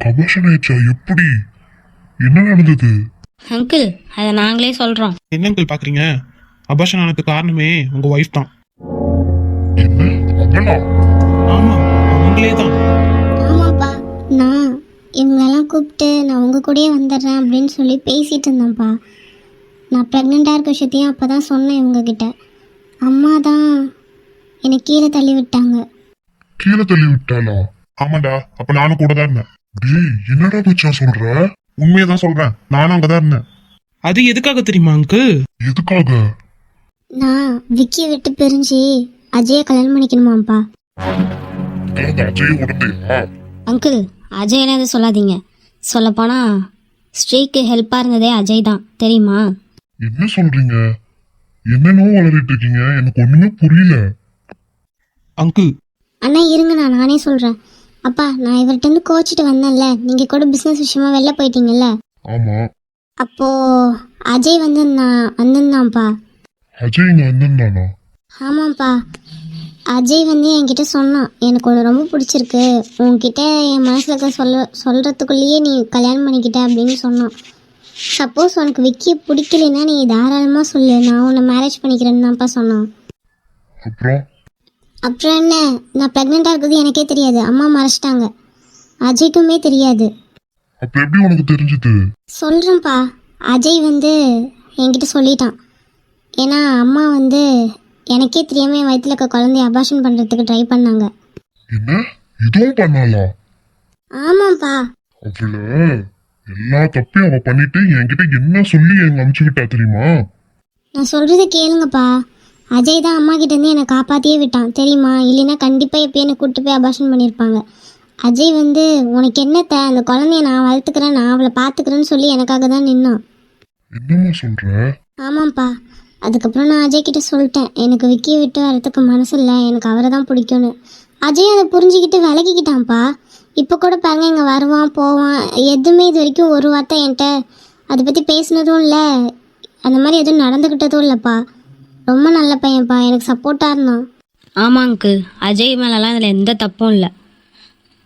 உனக்கு அபார்ஷன் ஆயிடுச்சா? எப்படி? என்ன நடந்தது? அங்கிள் அதை நாங்களே சொல்றோம். என்ன அங்கிள் பாக்குறீங்க? அபார்ஷன் ஆனதுக்கு காரணமே உங்க ஒய்ஃப் தான். என்ன அவளா? ஆமா, அவங்களே தான். ஆமாப்பா, நான் இவங்களெல்லாம் கூப்பிட்டு நான் உங்கள் கூடயே வந்துடுறேன் அப்படின்னு சொல்லி பேசிகிட்டு இருந்தேன்ப்பா. நான் ப்ரெக்னெண்ட்டாக இருக்க விஷயத்தையும் அப்போ தான் சொன்னேன் இவங்கக்கிட்ட. அம்மா தான் என்னை கீழே தள்ளி விட்டாங்க. கீழே தள்ளி விட்டாளா? ஆமாண்டா, அப்ப நானும் கூட தான் இருந்தேன். டேய், என்னடா மச்சான் சொல்ற? உண்மையை தான் சொல்றேன், நானும் அங்கதான் இருந்தேன். அது எதுக்காக தெரியுமா அங்கிள்? எதுக்காக? நான் விக்கியை விட்டு பிரிஞ்சு அஜயை கல்யாணம் பண்ணிக்கணுமாப்பா. அதாவது அஜய் உடனே அங்கிள் அஜய்லாம் எதுவும் சொல்லாதீங்க. சொல்லப்போனால் ஸ்ரீக்கு ஹெல்ப்பாக இருந்ததே அஜய் தான், தெரியுமா? என்ன சொல்றீங்க? என்னென்னோ வளரிட்டு இருக்கீங்க, எனக்கு ஒண்ணுமே புரியல. அங்கிள் அண்ணா இருங்க, நானே சொல்கிறேன். அப்பா, நான் இவர்கிட்ட கோச்சிட்டு வந்தேன்ல, நீங்கள் கூட பிஸ்னஸ் விஷயமா வெளில போயிட்டீங்கல்ல, ஆமா, அப்போது அஜய் வந்திருந்தான்ப்பா. அஜய் இங்க வந்திருந்தானா? ஆமாப்பா, அஜய் என்கிட்ட சொன்னான், எனக்கு ஒன்று ரொம்ப பிடிச்சிருக்கு, உன்கிட்ட என் மனசில் இருக்க சொல்கிறதுக்குள்ளேயே நீ கல்யாணம் பண்ணிக்கிட்ட அப்படின்னு சொன்னான். சப்போஸ் உனக்கு விக்கியை பிடிக்கலைன்னா நீ தாராளமாக சொல்லு, நான் உன்னை மேரேஜ் பண்ணிக்கிறேன்னு தான்ப்பா சொன்னான். அப்புறம் என்ன, நான் ப்ரெக்னெண்ட்டாக இருக்கிறது எனக்கே தெரியாது, அம்மா மறைச்சிட்டாங்க, அஜய்க்குமே தெரியாது. அப்ப எப்படி உனக்கு தெரிஞ்சது? சொல்கிறேன்ப்பா, அஜய் என்கிட்ட சொல்லிட்டான். ஏன்னா அம்மா எனக்கே தெரியாமல் என் வயிற்றுல இருக்க குழந்தைய அபார்ஷன் பண்ணுறதுக்கு ட்ரை பண்ணாங்க. என்ன, இதுவும் பண்ணாளா? ஆமாப்பா. அவள எல்லா தப்பையும் அவ பண்ணிட்டு என்கிட்ட என்ன சொல்லி எங்க அனுப்பிச்சுக்கிட்டா தெரியுமா? நான் சொல்கிறத கேளுங்கப்பா, அஜய் தான் அம்மா கிட்டேருந்து என்னை காப்பாற்றியே விட்டான் தெரியுமா? இல்லைன்னா கண்டிப்பாக எப்போ என்னை கூப்பிட்டு போய் அபார்ஷன் பண்ணியிருப்பாங்க. அஜய் உனக்கு என்னத்த, அந்த குழந்தைய நான் வளர்த்துக்கிறேன், நான் அவளை பார்த்துக்கிறேன்னு சொல்லி எனக்காக தான் நின்னான். என்னம்மா சொல்ற? ஆமாம்ப்பா. அதுக்கப்புறம் நான் அஜய் கிட்ட சொல்லிட்டேன், எனக்கு விக்கியை விட்டு வரத்துக்கு மனசு இல்லை, எனக்கு அவரை தான் பிடிக்கும்னு. அஜய் அதை புரிஞ்சுக்கிட்டு விலகிக்கிட்டான்ப்பா. இப்போ கூட பாருங்க, இங்கே வருவான் போவான், எதுவுமே இது வரைக்கும் ஒரு வார்த்தை என்கிட்ட அதை பற்றி பேசினதும் இல்லை, அந்த மாதிரி எதுவும் நடந்துக்கிட்டதும் இல்லைப்பா. ரொம்ப நல்ல பையன்ப்பா, எனக்கு சப்போர்ட்டாக இருந்தான். ஆமாம் அங்கிள், அஜய் மேலெலாம் இதில் எந்த தப்பும் இல்லை.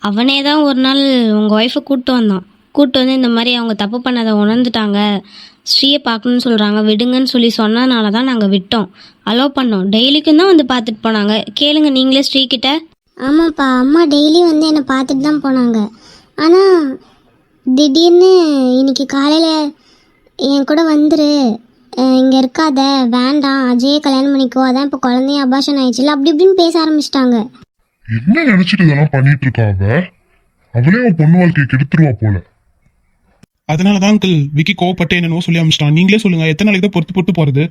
அவனே தான் ஒரு நாள் உங்கள் ஒய்ஃபை கூப்பிட்டு வந்து இந்த மாதிரி அவங்க தப்பு பண்ணதை உணர்ந்துட்டாங்க, ஸ்ரீயை பார்க்கணுன்னு சொல்கிறாங்க, விடுங்கன்னு சொல்லி சொன்னதுனால தான் நாங்கள் விட்டோம், அலோவ் பண்ணோம். டெய்லிக்கும் தான் வந்து பார்த்துட்டு போனாங்க, கேளுங்க நீங்களே ஸ்ரீக்கிட்ட. ஆமாப்பா, அம்மா டெய்லி என்னை பார்த்துட்டு தான் போனாங்க. ஆனால் திடீர்னு இன்னைக்கு காலையில் என் கூட வந்துரு, இங்கே இருக்காத, வேண்டாம், அஜயை கல்யாணம் பண்ணிக்கோ, அதான் இப்போ குழந்தைய அபார்ஷன் ஆயிடுச்சுல, அப்படி இப்படின்னு பேச ஆரம்பிச்சிட்டாங்க. என்ன நினைச்சிட்டு இதெல்லாம் பண்ணிட்டு இருக்கா அவ? அவளே அவ பொண்ணு வாழ்க்கையை கெடுத்துருவா போல. அதனாலதான் அங்கிள் விக்கி கோவப்பட்டு என்னன்னு சொல்லி அமிச்சிட்டான். நீங்களே சொல்லுங்க, எத்தனை நாளைக்கு தான் பொறுத்து போறது?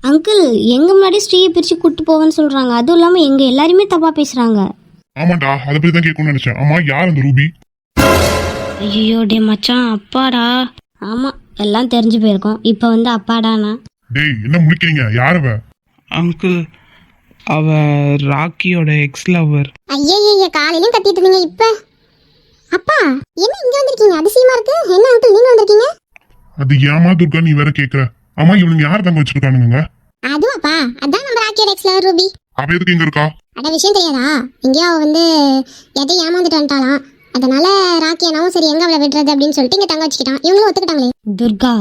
அங்கிள் எங்க முன்னாடி ஸ்ரீயை பிரிச்சு கூட்டு போவேன்னு சொல்றாங்க, அதுவும் இல்லாம எங்க எல்லாருமே தப்பா பேசுறாங்க. ஆமாண்டா, அதை பத்தி தான் கேட்கணும்னு நினைச்சேன். ஆமா, யார் அந்த ரூபி? ஐயோ டே மச்சான், அப்பாடா. ஆமா, எல்லாம் தெரிஞ்சு போயிருக்கோம், இப்ப அப்பாடானா. டேய், என்ன முழிக்கிறீங்க? யார் அவ? அங்கிள் அவ ராக்கியோட எக்ஸ் லவர். ஐயா, காலையிலும் கத்திட்டு இருந்தீங்க, இப்ப அப்பா என்ன இங்க வந்திருக்கீங்க? அதிசயமா இருக்கு. என்ன அங்கிள் நீங்க வந்திருக்கீங்க? அது ஏமா துர்கா, நீ வேற கேக்குற? ஆமா, இவனுங்க யார் தங்க வச்சிருக்கானுங்க? அதுவாப்பா, அதான் நம்ம ராக்கியோட எக்ஸ் லவர் ரூபி. அவ எதுக்கு இங்க இருக்கா? அட விஷயம் தெரியாதா? எங்கேயோ எதை ஏமாந்துட்டு வந்துட்டாலாம், அதனால ராக்கி என்னவும் சரி எங்க அவளை விடுறது அப்படின்னு சொல்லிட்டு இங்க தங்க வச்சுக்கிட்டான். இவங்களும் ஒத்துக்கிட்டாங்களே. துர்கா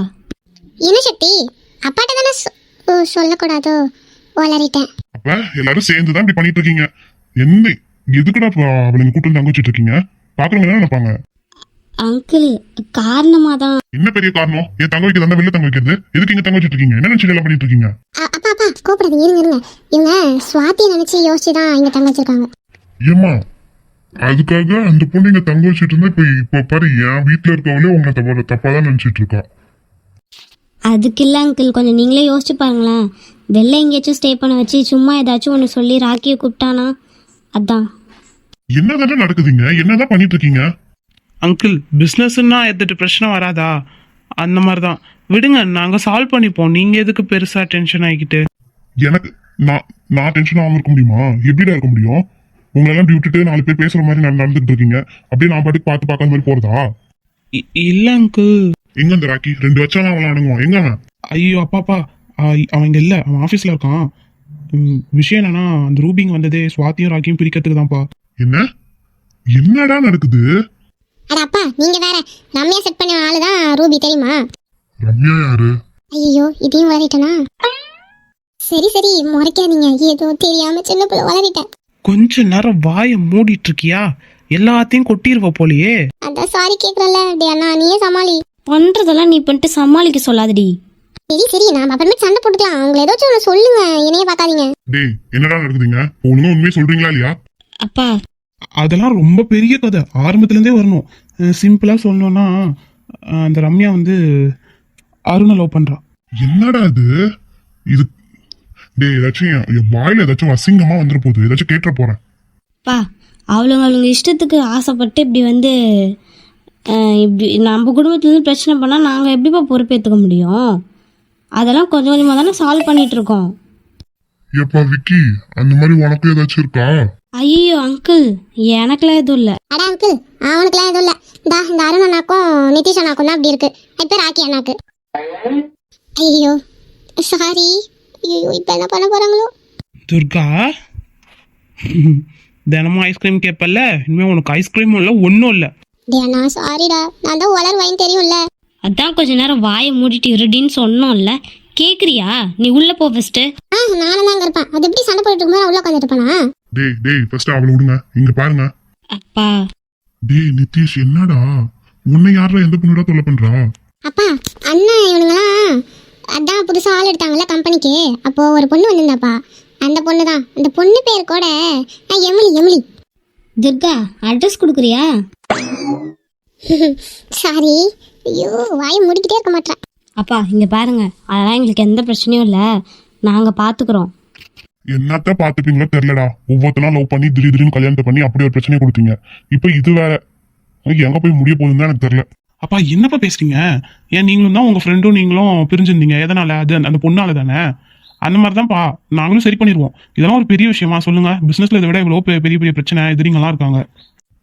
என்ன சக்தி, அப்பாட்ட தானே சொல்லக்கூடாதோ, வளரிட்டேன். அப்ப எல்லாரும் சேர்ந்துதான் இப்படி பண்ணிட்டு இருக்கீங்க. என்ன எதுக்குடா அவளுங்க கூட்டு தங்க வச்சிட்டு இருக்கீங்க? பாக்குறவங்க என்ன நினைப்பாங்க? அங்கிள் காரணமா தான். என்ன பெரிய காரணம்? என் தங்க வைக்கிறது அந்த வெளில தங்க வைக்கிறது, எதுக்கு இங்க தங்க வச்சிட்டு இருக்கீங்க? என்ன நினைச்சு எல்லாம் பண்ணிட்டு இருக்கீங்க? அப்பா கோபப்படாதீங்க, இருங்க. இவங்க சுவாத்தியை நினைச்சு யோசிச்சுதான் இங்க தங்க வச்சிருக்காங்க. ஏமா, அதுக்காக அந்த பொண்ணு இங்க தங்க வச்சிட்டு இருந்தா இப்ப பாரு, என் வீட்டுல இருக்கவளே உங்களை தப்பாதான் நினைச்சிட்டு இருக்கா. அதுக்கு இல்லை அங்கிள், கொஞ்சம் நீங்களே யோசிச்சு பாருங்களேன். வெளில எங்கேயாச்சும் ஸ்டே பண்ண வச்சு சும்மா ஏதாச்சும் ஒன்று சொல்லி ராக்கியை கூப்பிட்டானா, அதான். என்னதானே நடக்குதுங்க? என்னதான் பண்ணிட்டு இருக்கீங்க? அங்கிள் பிஸ்னஸ்ன்னா எதிர்த்து பிரச்சனை வராதா? அந்த மாதிரி தான் விடுங்க, நாங்க சால்வ் பண்ணிப்போம். நீங்க எதுக்கு பெருசா டென்ஷன் ஆகிக்கிட்டு? எனக்கு நான் டென்ஷன் ஆகாம இருக்க முடியுமா? எப்படிடா இருக்க முடியும்? உங்களெல்லாம் இப்படி விட்டுட்டு 4 பேர் பேசுற மாதிரி நடந்துட்டு இருக்கீங்க. அப்படியே நான் பாட்டுக்கு பார்த்து பார்க்காத மாதிரி போறதா? இல்ல அங்கிள். எங்க அந்த ராக்கி 2 வச்சாலும் அவளை அணுங்குவான். எங்க அவன்? ஐயோ அப்பாப்பா, அவன் இங்க இல்ல, அவன் ஆபீஸ்ல இருக்கான். விஷயம் என்னன்னா, அந்த ரூபிங் வந்ததே சுவாத்தியும் ராக்கியும் பிரிக்கிறதுக்கு தான்ப்பா. என்னடா நடக்குது? அட அப்பா நீங்க வேற, ரம்யா செட் பண்ண ஆளுதான் ரூபி தெரியுமா? ரம்யா யாரு? ஐயோ இதையும் வளரிட்டனா? சரி சரி முறைக்காதீங்க, ஏதோ தெரியாம சின்ன பிள்ளை வளரிட்டேன். கொஞ்ச நேரம் வாயை மூடிட்டு இருக்கியா? எல்லாத்தையும் கொட்டிருவ போலியே. அதான் சாரி கேக்குறல. டே அண்ணா நீயே சமாளி. பண்ணுறதெல்லாம் நீ பண்ணிட்டு சமாளிக்க சொல்லாதடி. சரி சரி நான் அப்புறமே சண்டை போட்டுக்கலாம். அவங்களை ஏதாச்சும் ஒன்று சொல்லுங்க, என்னைய பார்க்காதீங்க. டேய் என்னடா நடக்குதுங்க? ஒழுங்கா உண்மையை சொல்றீங்களா இல்லையா? அப்பா அதெல்லாம் ரொம்ப பெரிய கதை, ஆரம்பத்துல இருந்தே வரணும். சிம்பிளா சொல்லணும்னா அந்த ரம்யா வந்து அருணை லவ் பண்றா. என்னடா இது டேய் ஏதாச்சும் என் வாயில ஏதாச்சும் அசிங்கமா வந்துட போகுது, ஏதாச்சும் கேட்டுற போறேன். பா அவளுங்க இஷ்டத்துக்கு ஆசைப்பட்டு இப்படி வந்து இப்படி நம்ம குடும்பத்துலேருந்து பிரச்சனை பண்ணால் நாங்கள் எப்படிப்பா பொறுப்பேற்றுக்க முடியும்? அதெல்லாம் கொஞ்சம் கொஞ்சமாக தானே சால்வ் பண்ணிட்டு இருக்கோம். ஏப்பா விக்கி, அந்த மாதிரி உனக்கு ஏதாச்சும் இருக்கா? ஐயோ அங்கிள், எனக்குலாம் எதுவும் இல்லை. அட அங்கிள் அவனுக்குலாம் எதுவும் இல்லை. இந்த அருண் அண்ணாக்கும் நிதிஷ் அண்ணாக்கும் தான் அப்படி இருக்கு. அது பேர் ராக்கி அண்ணாக்கு. ஐயோ சாரி. ஐயோ இப்போ என்ன பண்ண போறாங்களோ? துர்கா, தினமும் ஐஸ்கிரீம் கேட்பல்ல, இனிமே உனக்கு ஐஸ்கிரீமும் இல்லை ஒன்றும் இல்லை. டே அண்ணா சாரிடா, நான் தான் வளர் வாங்கி தெரியும்ல. அதான் கொஞ்ச நேரம் வாயை மூடிட்டு இருடின்னு சொன்னோம்ல, கேட்குறியா? நீ உள்ளே போ ஃபஸ்ட்டு. நானும் தாங்க இருப்பேன். அது எப்படி சண்டை போயிட்டு இருக்கும்போது உள்ள உட்காந்துட்டு இருப்பானா? டேய் ஃபர்ஸ்ட் அவளை விடுங்க, இங்க பாருங்க. அப்பா டேய் நிதிஷ், என்னடா உன்னை யாரா எந்த பொண்ணுடா தொல்லை பண்றா? அப்பா அண்ணன் இவனுங்களாம் அதான் புதுசா ஆள் எடுத்தாங்கல்ல கம்பெனிக்கு. அப்போ ஒரு பொண்ணு வந்திருந்தாப்பா, அந்த பொண்ணு தான். அந்த பொண்ணு பேர் கூட எமிலி. துர்கா அட்ரஸ் கொடுக்குறியா? சாரி. ஐயோ வாயை முடிக்கிட்டே இருக்க மாட்டேன். அப்பா இங்கே பாருங்க, அதெல்லாம் எங்களுக்கு எந்த பிரச்சனையும் இல்லை, நாங்கள் பார்த்துக்குறோம். என்னத்த பாத்துப்பீங்களோ தெரியலடா. ஒவ்வொருத்தனா லவ் பண்ணி திடீர்னு கல்யாணத்தை பண்ணி அப்படி ஒரு பிரச்சனையை கொடுத்தீங்க. இப்போ இது வேற. எங்க போய் முடிய போகுதுன்னு தான் எனக்கு தெரியல. அப்பா என்னப்பா பேசுறீங்க? ஏன் நீங்களும் தான் உங்க ஃப்ரெண்டும் நீங்களும் பிரிஞ்சிருந்தீங்க, எதனால? அது அந்த பொண்ணால தானே. அந்த மாதிரி தான்ப்பா, நாங்களும் சரி பண்ணிடுவோம். இதெல்லாம் ஒரு பெரிய விஷயமா சொல்லுங்க? பிசினஸ்ல இதை விட இவ்வளோ பெரிய பெரிய பிரச்சனை எதிரிங்கெல்லாம்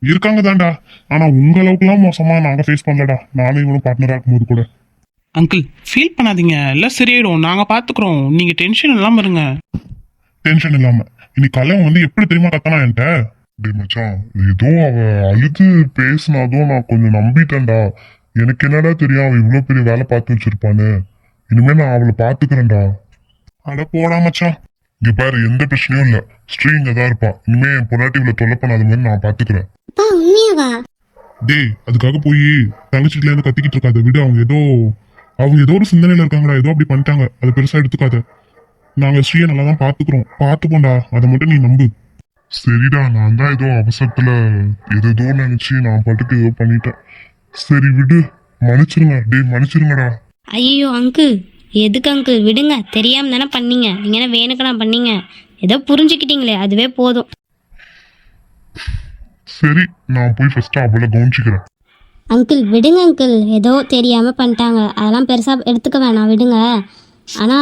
இருக்காங்க தான்டா. ஆனா உங்க அளவுக்குலாம் மோசமா நாங்க ஃபேஸ் பண்ணலடா. நானும் இவனும் பார்ட்னரா இருக்கும்போது கூட. அங்கிள் ஃபீல் பண்ணாதீங்க, எல்லாம் சரியாயிடும், நாங்க பாத்துக்கிறோம். நீங்க டென்ஷன் இல்லாம இருங்க. டென்ஷன் இல்லாம இன்னைக்கு கல்யாணம் வந்து எப்படி தெரியுமா கத்தனா என்கிட்ட? டேய் மச்சான், ஏதோ அவ அழுது பேசினாதும் நான் கொஞ்சம் நம்பிட்டேன்டா. எனக்கு என்னடா தெரியும் அவ இவ்வளவு பெரிய வேலை பார்த்து வச்சிருப்பான்னு. இனிமே நான் அவளை பாத்துக்கிறேன்டா. அட போடா மச்சான். இங்க பாரு, எந்த பிரச்சனையும் இல்ல. ஸ்ரீ இங்க தான் இருப்பா. இனிமே என் பொண்டாட்டி இவ்வளவு தொல்லை பண்ணாத மாதிரி நான் பாத்துக்கிறேன். அப்பா உண்மையாவா? டேய் அதுக்காக போய் தங்கச்சிட்டுல இருந்து கத்திக்கிட்டு இருக்காத, விடு. அவங்க ஏதோ ஒரு சிந்தனையில இருக்காங்கடா, ஏதோ அப்படி பண்ணிட்டாங்க, அதை பெருசா எடுத்துக்காத. நாங்க ஸ்ரீயை நல்லா தான் பாத்துப்போம்டா, அதை மட்டும் நீ நம்பு. சரிடா, நான் தான் ஏதோ அவசரத்துல ஏதோ நினைச்சு நான் பாட்டுக்கு ஏதோ பண்ணிட்டேன். சரி விடு, மன்னிச்சிருங்க. டேய் மன்னிச்சிருங்கடா. ஐயோ அங்கிள், எதுக்கு அங்கிள்? விடுங்க, தெரியாம தானே பண்ணீங்க. நீங்க என்ன வேணுக்குனா பண்ணீங்க? ஏதோ புரிஞ்சுக்கிட்டீங்களே, அதுவே போதும். சரி நான் போய் ஃபர்ஸ்ட் அவளை கவனிச்சுக்கிறேன். அங்கிள் விடுங்க அங்கிள், ஏதோ தெரியாம பண்ணிட்டாங்க, அதெல்லாம் பெருசா எடுத்துக்க வேணாம், விடுங்க. ஆனா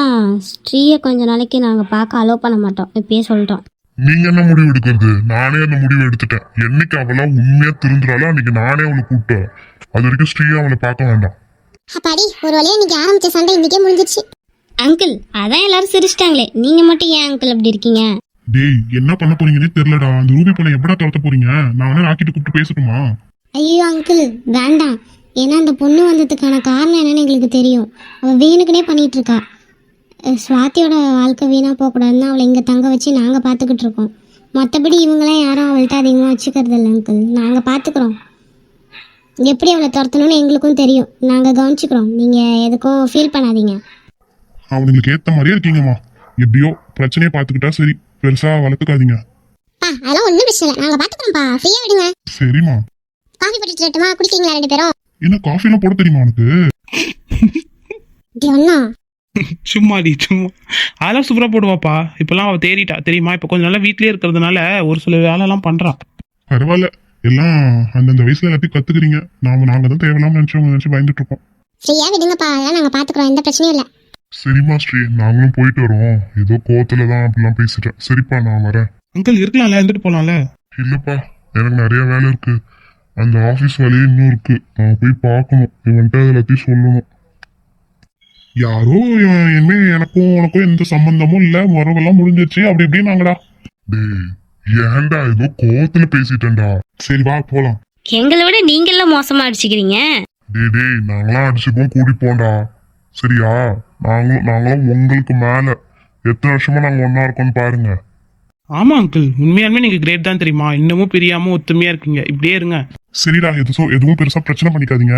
ஸ்ரீயை கொஞ்ச நாளைக்கு நாங்க பார்க்க அலோவ் பண்ண மாட்டோம், இப்பயே சொல்லிட்டோம். நீங்க என்ன முடிவு எடுக்கிறது? நானே அந்த முடிவு எடுத்துட்டேன். என்னைக்கு அவளா உண்மையா திருந்துறாளோ அன்னைக்கு நானே அவளை கூப்பிட்டேன். அது வரைக்கும் ஸ்ரீயா அவளை பார்க்க வேண்டாம். அப்பாடி ஒரு வழியா இன்னைக்கு ஆரம்பிச்ச சண்டை இன்னைக்கே முடிஞ்சிருச்சு. அங்கிள் அதான் எல்லாரும் சிரிச்சிட்டாங்களே, நீங்க மட்டும் ஏன் அங்கிள் அப்படி இருக்கீங்க? டேய் என்ன பண்ண போறீங்கன்னே தெரியலடா. அந்த ரூபி பொண்ணை எப்படா துரத்த போறீங்க? நான் வேணா ராக்கிட்டு கூப்பிட்டு பேசட்டுமா? ஐயோ அங்கிள் வேண்டாம். ஏன்னா அந்த பொண்ணு வந்ததுக்கான காரணம் என்னன்னு எங்களுக்கு தெரியும். அவள் வேணுக்குனே பண்ணிட்டு இருக்கா. சுவாத்தியோட வாழ்க்கை வீணாக போகக்கூடாதுன்னு அவளை இங்கே தங்க வச்சு நாங்கள் பார்த்துக்கிட்டு இருக்கோம். மற்றபடி இவங்களாம் யாரும் அவள்கிட்ட அதிகமாக வச்சுக்கிறது இல்லை அங்கிள். நாங்கள் பார்த்துக்குறோம். எப்படி அவளை துரத்தணும்னு எங்களுக்கும் தெரியும். நாங்கள் கவனிச்சுக்கிறோம். நீங்கள் எதுக்கும் ஃபீல் பண்ணாதீங்க. அவனுங்களுக்கு ஏத்த மாதிரியே இருக்கீங்கம்மா. எப்படியோ பிரச்சனையை பார்த்துக்கிட்டா சரி, பெருசா வளர்த்துக்காதீங்க. அதெல்லாம் ஒன்றும் பிரச்சனை இல்லை, நாங்கள் பார்த்துக்கிறோம்ப்பா. ஃப்ரீயாக விடுங்க. சரிம்மா. காஃபி போட்டு தரட்டுமா? குடிக்கிறீங்களா 2 பேரும்? என்ன காஃபி எல்லாம் போட தெரியுமா உனக்கு? ஒன்னா சும்மாடி சும்மா, அதெல்லாம் சூப்பரா போடுவாப்பா. இப்பெல்லாம் அவ தேறிட்டா தெரியுமா? இப்ப கொஞ்சம் நாளா வீட்லயே இருக்கிறதுனால ஒரு சில வேலையெல்லாம் பண்றா. பரவாயில்ல, எல்லாம் அந்தந்த வயசுல எல்லாத்தையும் கத்துக்கிறீங்க. நாங்க தான் தேவையில்லாம நினைச்சு பயந்துட்டு இருக்கோம். ஃப்ரீயா விடுங்கப்பா, அதெல்லாம் நாங்கள் பார்த்துக்குறோம். எந்த பிரச்சனையும் இல்லை. சரிம்மா ஸ்ரீ, நாங்களும் போயிட்டு வரோம். ஏதோ கோவத்துல தான் அப்படிலாம் பேசிட்டேன். சரிப்பா நான் வரேன். அங்கிள் இருக்கலாம்ல, இருந்துட்டு போலாம்ல. இல்லப்பா, எனக்கு நிறைய வேலை இருக்கு. அந்த ஆபீஸ் வேலையே இன்னும் இருக்கு. நான் போய் பார்க்கணும். இவன்ட்ட எல்லாத்தையும் சொல்லணும். யாரோ இனிமே எனக்கும் உனக்கும் எந்த சம்பந்தமும் இல்ல, உறவெல்லாம் முடிஞ்சிருச்சு அப்படி இப்படின்னாங்கடா. டேய் ஏன்டா ஏதோ கோவத்துல பேசிட்டேன்டா. சரி வா போலாம். எங்களை விட நீங்கெல்லாம் மோசமா அடிச்சுக்கிறீங்க. டேய் நாங்களாம் அடிச்சுப்போம் கூடி போண்டா. சரியா? நாங்களும் உங்களுக்கு மேல எத்தனை வருஷமா நாங்க ஒன்னா இருக்கோம்னு பாருங்க. ஆமா அங்கிள், உண்மையாலுமே நீங்க கிரேட் தான் தெரியுமா. இன்னமும் பிரியாம ஒத்துமையா இருக்கீங்க. இப்படியே இருங்க. சரிடா, எதுவும் பெருசா பிரச்சனை பண்ணிக்காதீங்க.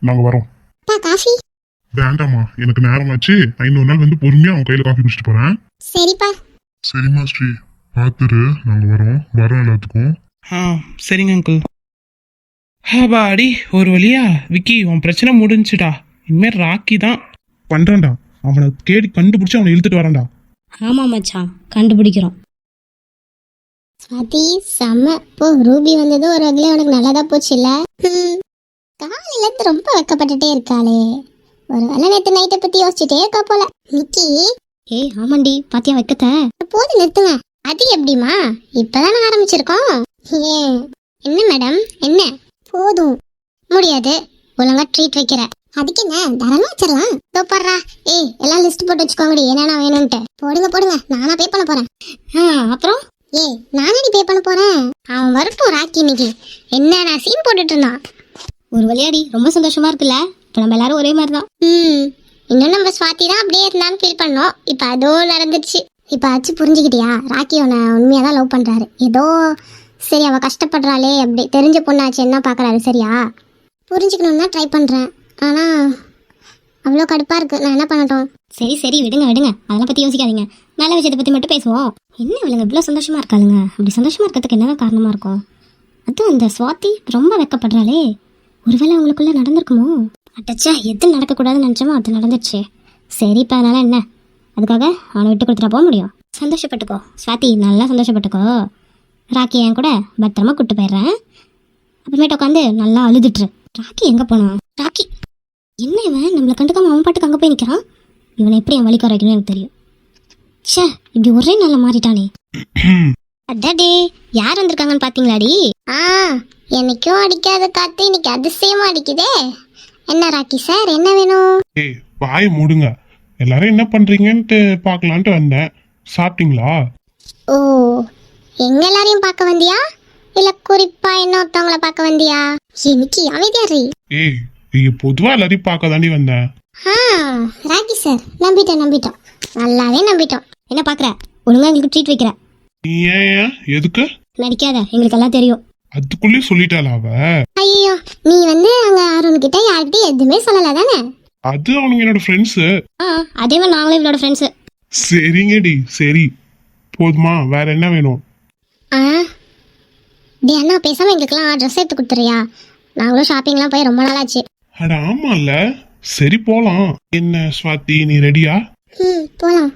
நாங்க வரோம். காஃபி வேண்டாமா, எனக்கு நேரம் ஆச்சு. நான் இன்னொரு நாள் வந்து பொறுமையா அவங்க கையில காஃபி குடிச்சிட்டு போறேன். சரிப்பா. சரிம்மா ஸ்ரீ, பாத்துரு. நாங்க வரோம் எல்லாத்துக்கும். சரிங்க அங்கிள். பாடி ஒரு வழியா விக்கி உன் பிரச்சனை முடிஞ்சுடா. இனிமேல் ராக்கி தான் பண்றான்டா. அவனை தேடி கண்டுபிடிச்சு அவனை இழுத்துட்டு வரான்டா. ஆமா மச்சான், கண்டுபிடிக்கிறோம். ஸ்வாதி செம்ம. போ, ரூபி வந்தது ஒரு வகையில உனக்கு நல்லதா போச்சு இல்ல? காலையில இருந்து ரொம்ப வெக்கப்பட்டுட்டே இருக்காளே. ஒரு வேளை நேத்து நைட்டை பத்தி யோசிச்சுட்டே இருக்கா போல. நிக்கி, ஏய் ஆமாண்டி, பாத்தியா வைக்கத்த? போது நிறுத்துங்க. அது எப்படிமா, இப்பதானே ஆரம்பிச்சிருக்கோம். ஏன் என்ன மேடம், என்ன போதும்? முடியாது, ஒழுங்கா ட்ரீட் வைக்கிற. அதுக்கு என்ன, தாராளமா வச்சிடலாம். தோப்பறா. ஏய் எல்லாம் லிஸ்ட் போட்டு வச்சுக்கோங்கடி, என்னென்ன வேணும்ட்டு. போடுங்க, நானா பே பண்ண போறேன். அப்புறம் ஏய் நானே பே பண்ண போறேன். அவன் வரட்டும் ராக்கி. இன்னைக்கு என்ன சீன் போட்டுட்டு இருந்தான். ஒரு வழியாடி, ரொம்ப சந்தோஷமா இருக்குல்ல. இப்ப நம்ம எல்லாரும் ஒரே மாதிரி தான். இன்னும் நம்ம ஸ்வாதி தான் அப்படியே இருந்தான்னு ஃபீல் பண்ணோம். இப்ப அதுவும் நடந்துச்சு. இப்ப ஆச்சு புரிஞ்சுக்கிட்டியா? ராக்கி அவனை உண்மையா தான் லவ் பண்றாரு. ஏதோ சரி அவ கஷ்டப்படுறாளே அப்படி தெரிஞ்ச பொண்ணாச்சு என்ன பாக்குறாரு. சரியா? புரிஞ்சுக்கணும்னு தான் ட்ரை பண்றேன். ஆனா அவ்வளோ கடுப்பா இருக்கு. நான் என்ன பண்ணட்டும்? சரி விடுங்க, அதெல்லாம் பத்தி யோசிக்காதீங்க. நல்ல விஷயத்தை பத்தி மட்டும் பேசுவோம். என்ன இவளுங்க இவ்வளோ சந்தோஷமா இருக்காளுங்க? அப்படி சந்தோஷமா இருக்கிறதுக்கு என்னதான் காரணமா இருக்கும்? அதுவும் அந்த ஸ்வாதி ரொம்ப வெக்கப்படுறாளே. ஒருவேளை அவங்களுக்குள்ள நடந்திருக்குமோ? அட்டச்சா, எது நடக்கக்கூடாதுன்னு நினச்சோமோ அது நடந்துச்சு. சரி இப்போ அதனால என்ன, அதுக்காக அவனை விட்டு கொடுத்துட்டா போக முடியும்? சந்தோஷப்பட்டுக்கோ ஸ்வாதி, நல்லா சந்தோஷப்பட்டுக்கோ. ராக்கி என் கூட பத்திரமா கூப்பிட்டு போயிடுறேன். அப்புறமேட்டு உட்காந்து நல்லா அழுதுட்டுரு. ராக்கி எங்கே போனான்? ராக்கி என்ன இவன் நம்மளை கண்டுக்காம அவன் பாட்டுக்கு அங்கே போய் நிற்கிறான். இவனை எப்படி என் வழிக்கு வைக்கணும்னு எனக்கு தெரியும். ச்சே, இப்படி ஒரே நாளில் மாறிட்டானே. அடாடே, யார் வந்திருக்காங்கன்னு பார்த்தீங்களாடி? என்னைக்கும் அடிக்காத காத்து இன்னைக்கு அதிசயமா அடிக்குதே. என்ன ராக்கி சார், என்ன வேணும்? ஏய் வாயை மூடுங்க. எல்லாரும் என்ன பண்றீங்கன்ட்டு பார்க்கலான்ட்டு வந்தேன். சாப்பிட்டீங்களா? ஓ, எங்க எல்லாரையும் பார்க்க வந்தியா இல்ல குறிப்பா இன்னொருத்தவங்கள பார்க்க வந்தியா? இன்னைக்கு அமைதியாரி. ஏய் பொதுவா எல்லாரையும் பார்க்க தாண்டி வந்தேன். ராக்கி சார், நம்பிட்டோம், நல்லாவே நம்பிட்டோம். என்ன பார்க்குற? ஒழுங்கா எங்களுக்கு ட்ரீட் வைக்கிற. ஏன் எதுக்கு நடிக்காத, எங்களுக்கு எல்லாம் தெரியும். அதுக்குள்ளே சொல்லிட்டாளா அவ? ஐயோ, நீ வந்து அங்க அருண் கிட்ட யார்கிட்ட எதுவுமே சொல்லல தானே? அது அவனுங்க என்னோட ஃப்ரெண்ட்ஸ். அதே மாதிரி நாங்களும் இவளோட ஃப்ரெண்ட்ஸு. சரிங்கடி, சரி போதுமா? வேற என்ன வேணும்? டே அண்ணா, பேசாம எங்களுக்குலாம் ட்ரெஸ் எடுத்து கொடுத்துறியா? நாங்களும் ஷாப்பிங்லாம் போய் ரொம்ப நாள் ஆச்சு. அட ஆமால, சரி போலாம். என்ன ஸ்வாதி, நீ ரெடியா? போலாம்.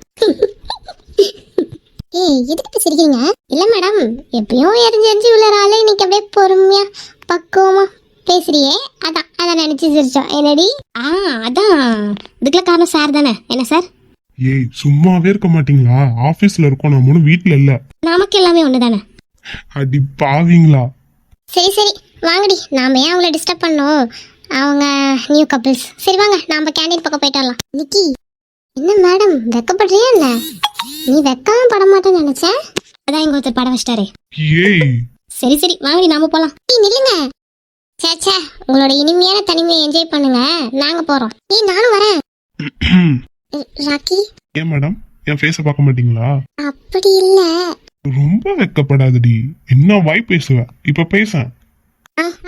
ஏய் எதுக்கு சிரிக்கிறீங்க? இல்ல மேடம், எப்பயும் எரிஞ்சு விழுறாள். இன்னைக்கு அப்படியே பொறுமையா பக்குவமா பேசுறியே, அதான் நினைச்சு சிரிச்சோம். என்னடி? அதான் இதுக்கெல்லாம் காரணம் சார் தானே. என்ன சார்? ஏய் சும்மாவே இருக்க மாட்டீங்களா? ஆபீஸ்ல இருக்கோம், நம்ம ஒன்றும் வீட்டுல இல்ல. நமக்கு எல்லாமே ஒன்று தானே. அடி பாவீங்களா? சரி வாங்கடி, நாம ஏன் அவங்கள டிஸ்டர்ப் பண்ணோம்? அவங்க நியூ கப்பிள்ஸ். சரி வாங்க, நாம கேண்டீன் பக்கம் போயிட்டு வரலாம். நிக்கி, என்ன மேடம் வெக்கப்படுறியா என்ன? நீ வெக்காம பட மாட்டேன்னு நினைச்சேன். அதான் இங்க ஒருத்தர் படம் வச்சிட்டாரே. ஏய் சரி வாங்கடி, நாம போலாம். நில்லுங்க. சேச்சே, உங்களோட இனிமையான தனிமையை என்ஜாய் பண்ணுங்க, நாங்க போறோம். நானும் வரேன். ராக்கி. ஏன் மேடம், என் ஃபேஸ பார்க்க மாட்டீங்களா? அப்படி இல்ல. ரொம்ப வெக்கப்படாதடி. என்ன வாய் பேசுவ? இப்ப பேச.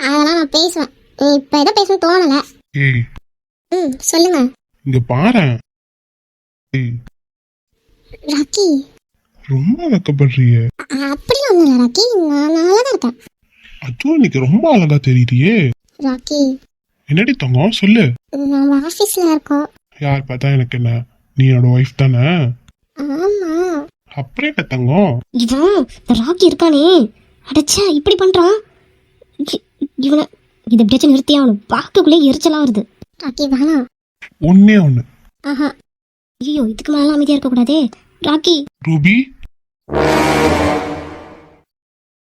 அதெல்லாம் நான் பேசுவேன். இப்ப எதை பேசணும் தோணல. ஏய் சொல்லுங்க. இங்க பாரு. ஏய் ராக்கி, ரொம்ப வெக்கப்படுறியே. அப்படிலாம் ஒண்ணும் இல்ல ராக்கி, நான் நல்லா தான் இருக்கேன். அதுவும் இன்னைக்கு ரொம்ப அழகா தெரியுறியே. ராக்கி, என்னடி தங்கம், சொல்லு. நம்ம ஆபீஸ்ல இருக்கோம். யார் பார்த்தா எனக்கு என்ன? நீ என்னோட ஒய்ஃப் தானே? ஆமா. அப்புறம் என்ன தங்கம்? இவன் ராக்கி இருக்கானே, அடச்சா இப்படி பண்றான். இவனை இது எப்படியாச்சும் நிறுத்தி அவனு பார்க்கக்குள்ளே எரிச்சலா வருது. ராக்கி வேணாம். ஒன்னே ஒண்ணு. ஆஹா. ஐயோ, இதுக்கு மேல அமைதியா இருக்க கூடாதே. ராக்கி. ரூபி